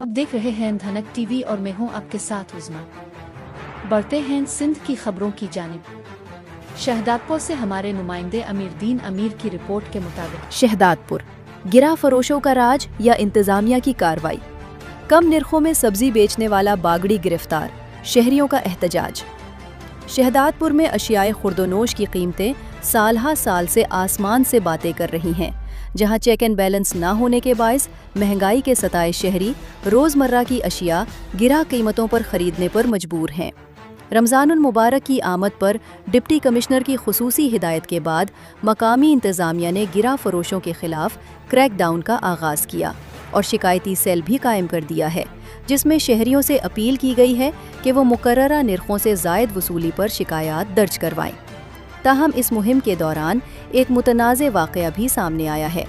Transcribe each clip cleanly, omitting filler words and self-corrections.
अब देख रहे हैं धनक टीवी और मैं हूं आपके साथ उज़मा। बढ़ते हैं सिंध की खबरों की जानिब। शहदादपुर से हमारे नुमाइंदे अमीरुद्दीन अमीर की रिपोर्ट के मुताबिक शहदादपुर, गिरा फरोशों का राज या इंतजामिया की कार्रवाई। कम निर्खों में सब्जी बेचने वाला बागड़ी गिरफ्तार, शहरियों का एहतजाज। शहदादपुर में अशियाए खुर्दोनोश की कीमतें साल हा साल से आसमान से बातें कर रही हैं, जहां चेक एंड बैलेंस ना होने के बायस महंगाई के सताए शहरी रोज़मर्रा की अशिया गिरा कीमतों पर खरीदने पर मजबूर हैं। रमज़ानुल मुबारक की आमद पर डिप्टी कमिश्नर की खुसूसी हिदायत के बाद मकामी इंतज़ामिया ने गिरा फरोशों के खिलाफ क्रैकडाउन का आगाज़ किया और शिकायती सेल भी कायम कर दिया है, जिसमें शहरियों से अपील की गई है कि वो मुकर्ररा निर्खों से ज़ायद वसूली पर शिकायत दर्ज करवाएं। ताहम इस मुहिम के दौरान एक मुतनाज़े वाक़या भी सामने आया है।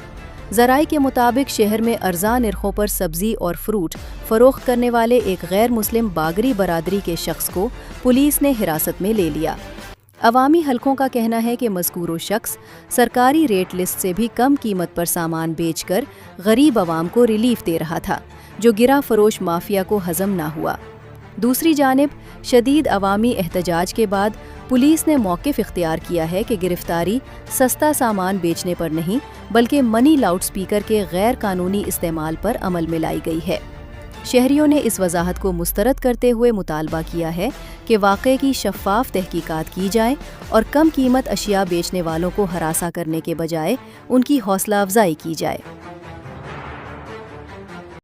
ज़राई के मुताबिक शहर में अर्ज़ा निर्खों पर सब्ज़ी और फ्रूट फ़रोख्त करने वाले एक गैर मुस्लिम बागरी बरादरी के शख्स को पुलिस ने हिरासत में ले लिया। अवामी हलकों का कहना है कि मज़कूरो शख्स सरकारी रेट लिस्ट से भी कम कीमत पर सामान बेचकर गरीब अवाम को रिलीफ दे रहा था, जो गिरा फरोश माफिया को हज़म ना हुआ। दूसरी जानिब शदीद अवामी एहतजाज के बाद पुलिस ने मौक़िफ़ इख्तियार किया है कि गिरफ्तारी सस्ता सामान बेचने पर नहीं बल्कि मनी लाउड स्पीकर के गैर कानूनी इस्तेमाल पर अमल में लाई गई है। शहरियों ने इस वजाहत को मुस्तरद करते हुए मुतालबा किया है कि वाक़े की शफ़ाफ़ तहकीकात की जाए और कम कीमत अशिया बेचने वालों को हरासा करने के बजाय उनकी हौसला अफजाई की जाए।